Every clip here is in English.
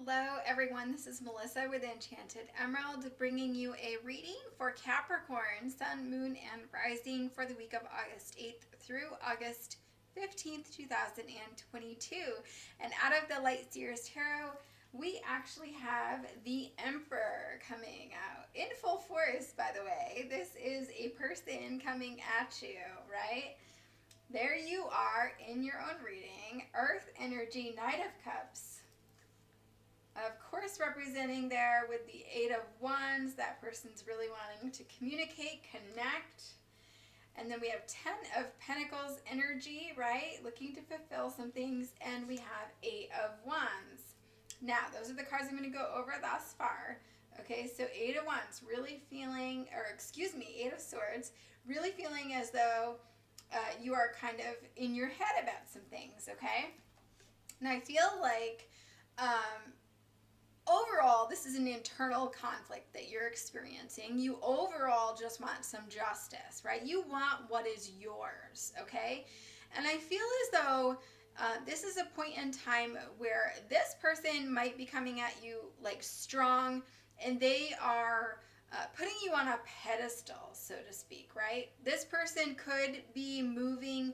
Hello everyone, this is Melissa with Enchanted Emerald bringing you a reading for Capricorn, Sun, Moon, and Rising for the week of August 8th through August 15th, 2022. And out of the Light Seers Tarot, we actually have the Emperor coming out in full force, by the way. This is a person coming at you, right? There you are in your own reading. Earth energy, Knight of Cups. Of course, representing there with the Eight of Wands, that person's really wanting to communicate, connect. And then we have Ten of Pentacles energy, right? Looking to fulfill some things. And we have Eight of Wands. Now, those are the cards I'm going to go over thus far. Okay, so Eight of Wands, really feeling, or excuse me, Eight of Swords, really feeling as though you are kind of in your head about some things, okay? And I feel like overall, this is an internal conflict that you're experiencing. You overall just want some justice, right? You want what is yours, okay? And I feel as though this is a point in time where this person might be coming at you like strong, and they are putting you on a pedestal, so to speak, right? This person could be moving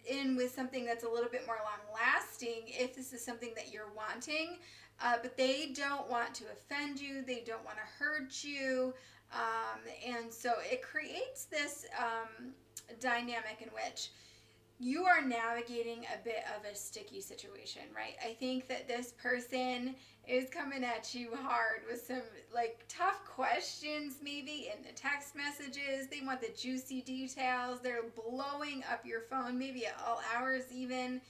in with something that's a little bit more long lasting if this is something that you're wanting, but they don't want to offend you, they don't want to hurt you, and so it creates this dynamic in which you are navigating a bit of a sticky situation, right? I think that this person is coming at you hard with some like tough questions maybe in the text messages. They want the juicy details. They're blowing up your phone maybe at all hours even.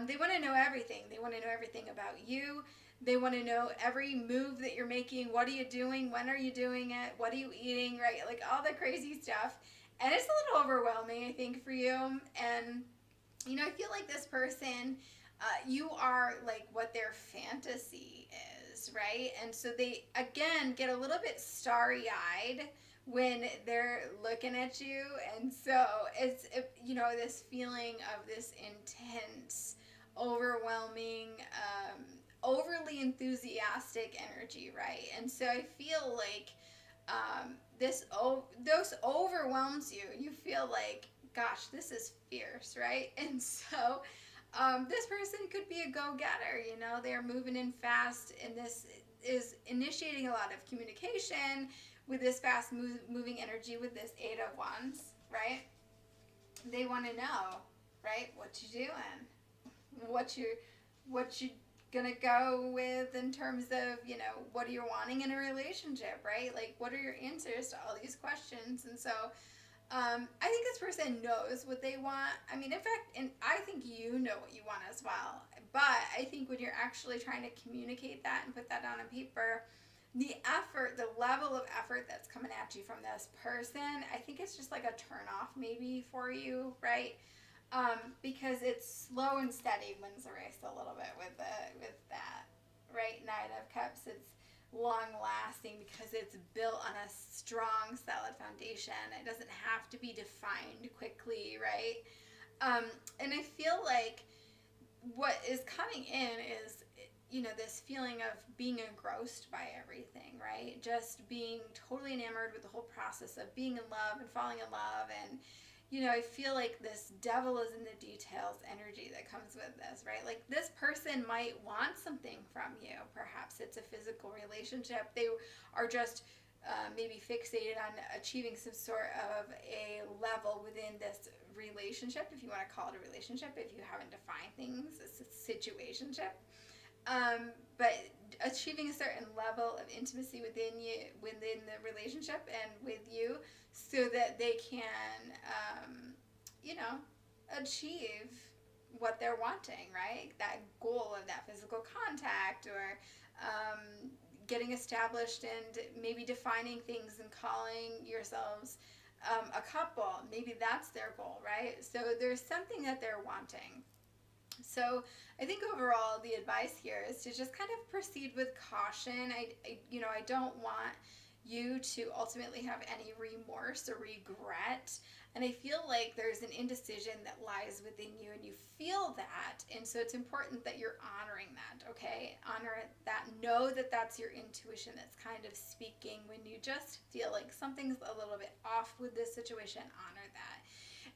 They want to know everything. They want to know everything about you. They want to know every move that you're making. What are you doing? When are you doing it? What are you eating? Right? Like all the crazy stuff. And it's a little overwhelming, I think, for you. And, you know, I feel like this person, you are like what their fantasy is, right? And so they, again, get a little bit starry-eyed when they're looking at you. And so it's, you know, this feeling of this intense, overwhelming, overly enthusiastic energy, right? And so I feel like this overwhelms you. You feel like, gosh, this is fierce, right? And so this person could be a go-getter, you know, they're moving in fast, and this is initiating a lot of communication with this fast moving energy with this Eight of Wands, right? They want to know, right, what you doing, what you gonna go with in terms of, you know, what are you wanting in a relationship, right? Like, what are your answers to all these questions? And so I think this person knows what they want. I mean, in fact, and I think you know what you want as well. But I think when you're actually trying to communicate that and put that down on paper, the effort, the level of effort that's coming at you from this person, I think it's just like a turn off maybe for you, right? Because it's slow and steady wins the race a little bit with that, right? Knight of Cups, it's long lasting because it's built on a strong, solid foundation. It doesn't have to be defined quickly, right? And I feel like what is coming in is, you know, this feeling of being engrossed by everything, right? Just being totally enamored with the whole process of being in love and falling in love. And, you know, I feel like this devil is in the details energy that comes with this, right? Like this person might want something from you. Perhaps it's a physical relationship. They are just maybe fixated on achieving some sort of a level within this relationship, if you want to call it a relationship, if you haven't defined things, it's a situationship. But achieving a certain level of intimacy within you, within the relationship and with you, so that they can, you know, achieve what they're wanting, right? That goal of that physical contact, or getting established and maybe defining things and calling yourselves a couple. Maybe that's their goal, right? So there's something that they're wanting. So I think overall the advice here is to just kind of proceed with caution. I don't want you to ultimately have any remorse or regret. And I feel like there's an indecision that lies within you and you feel that. And so it's important that you're honoring that. okay? Honor that. Know that that's your intuition that's kind of speaking when you just feel like something's a little bit off with this situation. Honor that.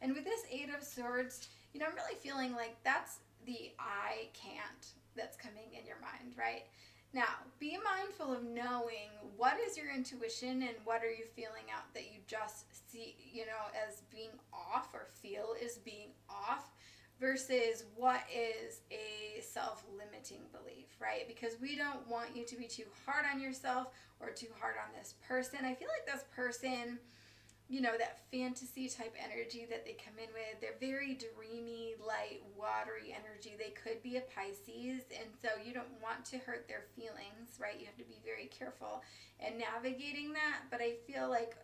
And with this Eight of Swords, I'm really feeling like that's the I can't that's coming in your mind, right? Now, be mindful of knowing what is your intuition and what are you feeling out that you just see, as being off or feel is being off versus what is a self-limiting belief, right? Because we don't want you to be too hard on yourself or too hard on this person. I feel like this person, that fantasy type energy that they come in with, they're very dreamy, light, watery energy. They could be a Pisces, and so you don't want to hurt their feelings, right? You have to be very careful in navigating that. But I feel like,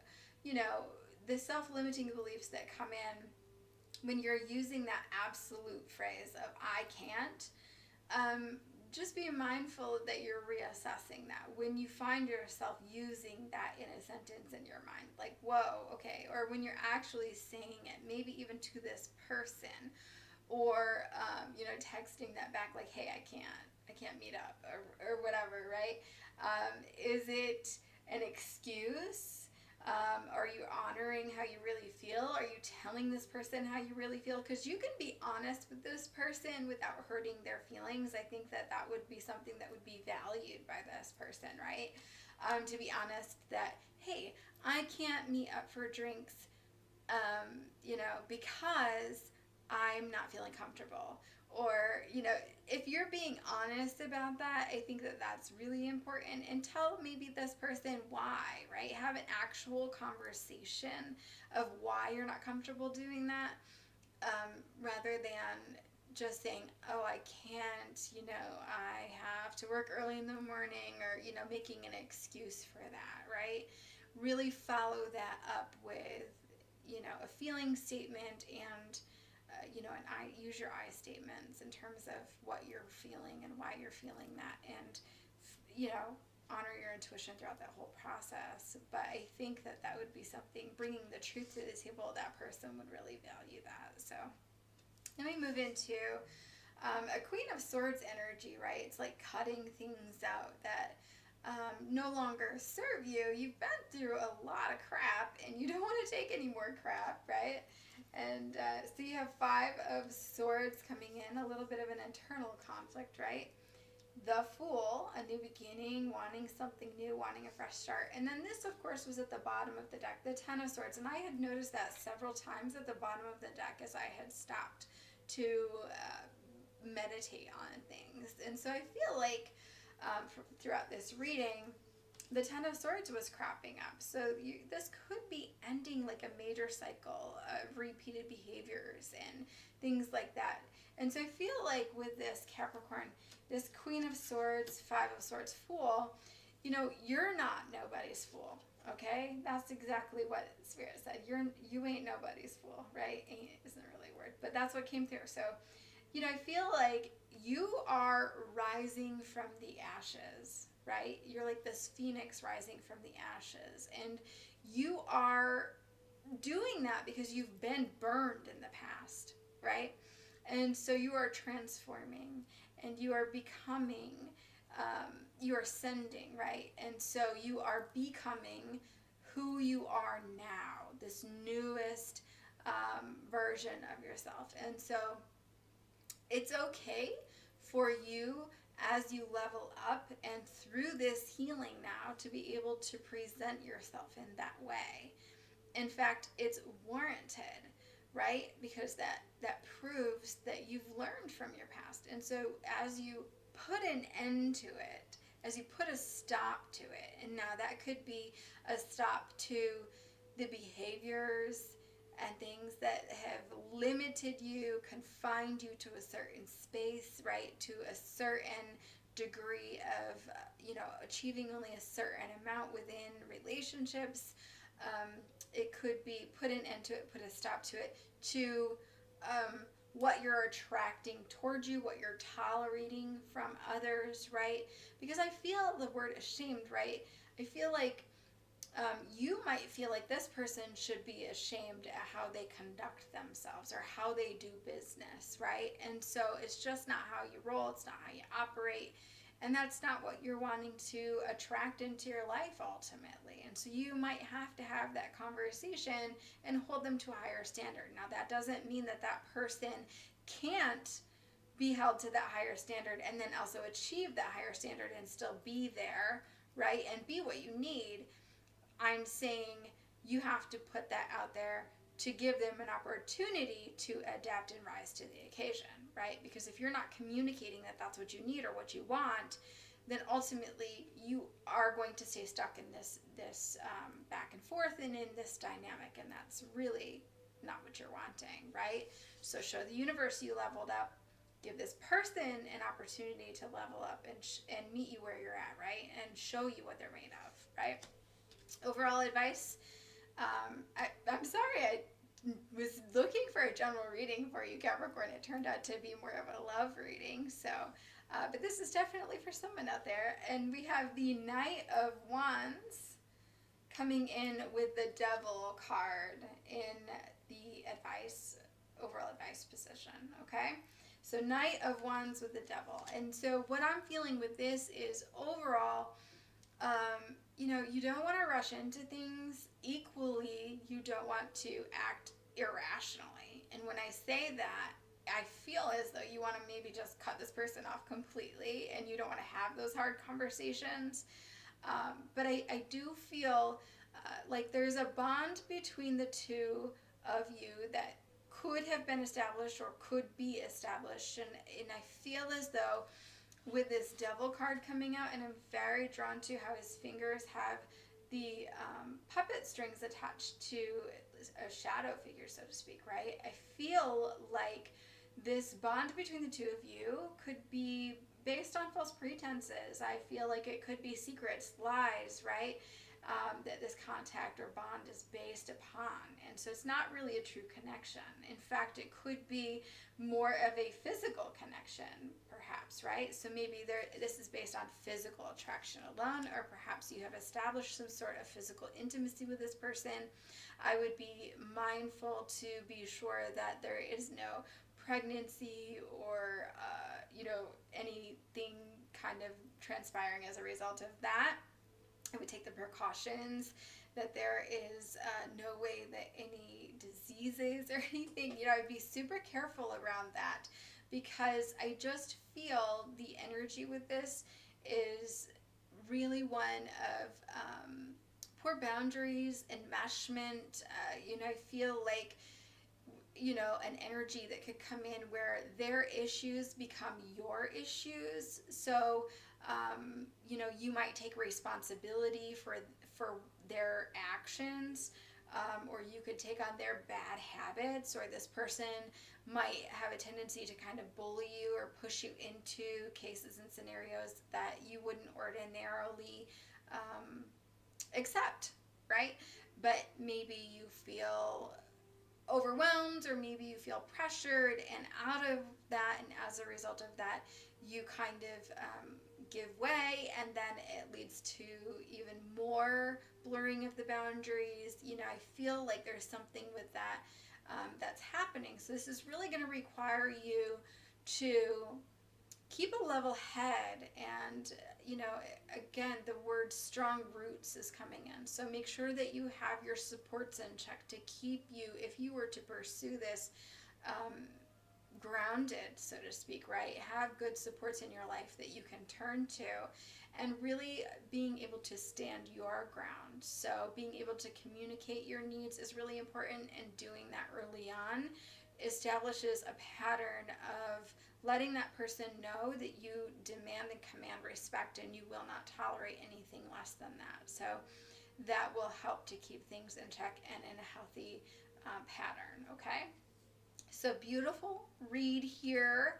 the self-limiting beliefs that come in when you're using that absolute phrase of I can't, just be mindful that you're reassessing that when you find yourself using that in a sentence in your mind, like, whoa, okay, or when you're actually saying it, maybe even to this person, or texting that back, like, hey, I can't meet up, or whatever, right? Is it an excuse? Are you honoring how you really feel? Are you telling this person how you really feel? Because you can be honest with this person without hurting their feelings. I think that would be something that would be valued by this person, right? To be honest that, hey, I can't meet up for drinks, because I'm not feeling comfortable. Or, if you're being honest about that, I think that that's really important. And tell maybe this person why, right? Have an actual conversation of why you're not comfortable doing that, rather than just saying, oh, I can't, I have to work early in the morning, or, making an excuse for that, right? Really follow that up with, a feeling statement and and use your I statements in terms of what you're feeling and why you're feeling that, and honor your intuition throughout that whole process. But I think that would be something, bringing the truth to the table, that person would really value that. So then we move into a Queen of Swords energy, right? It's like cutting things out that no longer serve you. You've been through a lot of crap and you don't want to take any more crap, right? And so you have Five of Swords coming in, a little bit of an internal conflict, right? The Fool, a new beginning, wanting something new, wanting a fresh start. And then this, of course, was at the bottom of the deck, the Ten of Swords. And I had noticed that several times at the bottom of the deck as I had stopped to meditate on things. And so I feel like throughout this reading, the Ten of Swords was cropping up. So this could be ending like a major cycle of repeated behaviors and things like that. And so I feel like with this Capricorn, this Queen of Swords, Five of Swords, Fool, you're not nobody's fool, okay? That's exactly what Spirit said. You ain't nobody's fool, right? Ain't isn't really a word, but that's what came through. So, I feel like you are rising from the ashes, right? You're like this phoenix rising from the ashes. And you are doing that because you've been burned in the past, right? And so you are transforming and you are becoming, you are ascending, right? And so you are becoming who you are now, this newest version of yourself. And so it's okay for you, as you level up and through this healing now, to be able to present yourself in that way. In fact, it's warranted, right? Because that proves that you've learned from your past. And so as you put an end to it, as you put a stop to it, and now that could be a stop to the behaviors and things that have limited you, confined you to a certain space, right? To a certain degree of, achieving only a certain amount within relationships. It could be put an end to it, put a stop to it, to what you're attracting towards you, what you're tolerating from others, right? Because I feel the word ashamed, right? I feel like you might feel like this person should be ashamed at how they conduct themselves or how they do business, right? And so it's just not how you roll, it's not how you operate, and that's not what you're wanting to attract into your life ultimately. And so you might have to have that conversation and hold them to a higher standard. Now, that doesn't mean that that person can't be held to that higher standard and then also achieve that higher standard and still be there, right? And be what you need. I'm saying you have to put that out there to give them an opportunity to adapt and rise to the occasion, right? Because if you're not communicating that that's what you need or what you want, then ultimately you are going to stay stuck in this back and forth and in this dynamic, and that's really not what you're wanting, right? So show the universe you leveled up. Give this person an opportunity to level up and meet you where you're at, right? And show you what they're made of, right? Overall advice, I'm sorry, I was looking for a general reading for you, Capricorn. It turned out to be more of a love reading. So, but this is definitely for someone out there. And we have the Knight of Wands coming in with the Devil card in the advice, overall advice position, okay? So Knight of Wands with the Devil. And so what I'm feeling with this is overall, you don't want to rush into things. Equally, you don't want to act irrationally. And when I say that, I feel as though you want to maybe just cut this person off completely and you don't want to have those hard conversations. But I do feel like there's a bond between the two of you that could have been established or could be established. And I feel as though with this Devil card coming out, and I'm very drawn to how his fingers have the puppet strings attached to a shadow figure, so to speak, right? I feel like this bond between the two of you could be based on false pretenses. I feel like it could be secrets, lies, right? That this contact or bond is based upon. And so it's not really a true connection. In fact, it could be more of a physical connection, perhaps, right? So maybe this is based on physical attraction alone, or perhaps you have established some sort of physical intimacy with this person. I would be mindful to be sure that there is no pregnancy or, anything kind of transpiring as a result of that. I would take the precautions that there is no way that any diseases or anything, I'd be super careful around that, because I just feel the energy with this is really one of poor boundaries, enmeshment. I feel like, an energy that could come in where their issues become your issues. So, you might take responsibility for their actions, or you could take on their bad habits, or this person might have a tendency to kind of bully you or push you into cases and scenarios that you wouldn't ordinarily accept, right? But maybe you feel overwhelmed, or maybe you feel pressured, and out of that, and as a result of that, you kind of give way, and then it leads to even more blurring of the boundaries. I feel like there's something with that that's happening. So this is really going to require you to keep a level head, and again, the word strong roots is coming in. So make sure that you have your supports in check to keep you, if you were to pursue this, grounded, so to speak, right? Have good supports in your life that you can turn to, and really being able to stand your ground. So being able to communicate your needs is really important, and doing that early on establishes a pattern of letting that person know that you demand and command respect, and you will not tolerate anything less than that. So that will help to keep things in check and in a healthy pattern, okay? So beautiful read here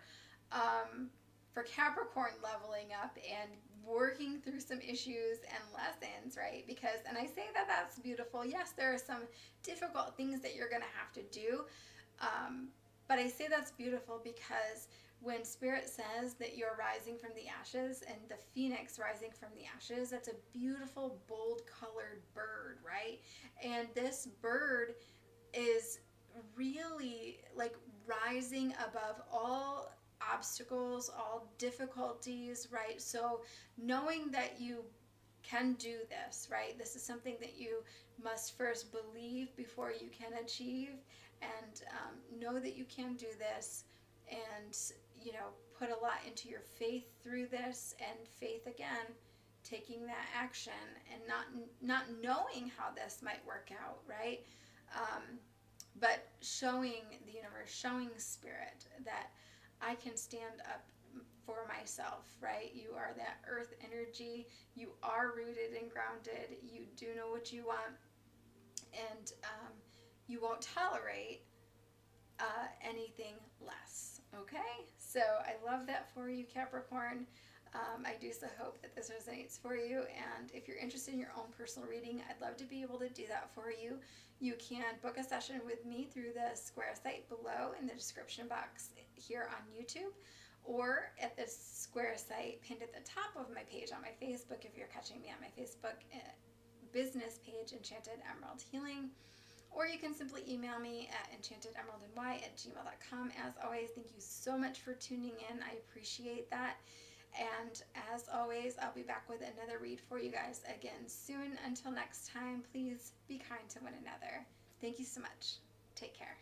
for Capricorn leveling up and working through some issues and lessons, right? Because, and I say that that's beautiful. Yes, there are some difficult things that you're going to have to do. But I say that's beautiful because when Spirit says that you're rising from the ashes and the phoenix rising from the ashes, that's a beautiful, bold colored bird, right? And this bird is really like rising above all obstacles, all difficulties, right? So knowing that you can do this, right? This is something that you must first believe before you can achieve, and know that you can do this, and put a lot into your faith through this, and faith again, taking that action and not knowing how this might work out, right? Um, but showing the universe, showing Spirit that I can stand up for myself, right? You are that earth energy. You are rooted and grounded. You do know what you want, and you won't tolerate anything less. Okay? So I love that for you, Capricorn. I do so hope that this resonates for you. And if you're interested in your own personal reading, I'd love to be able to do that for you. You can book a session with me through the square site below in the description box here on YouTube, or at the square site pinned at the top of my page on my Facebook if you're catching me on my Facebook business page, Enchanted Emerald Healing. Or you can simply email me at enchantedemeraldny@gmail.com. As always, thank you so much for tuning in. I appreciate that. And as always, I'll be back with another read for you guys again soon. Until next time, please be kind to one another. Thank you so much. Take care.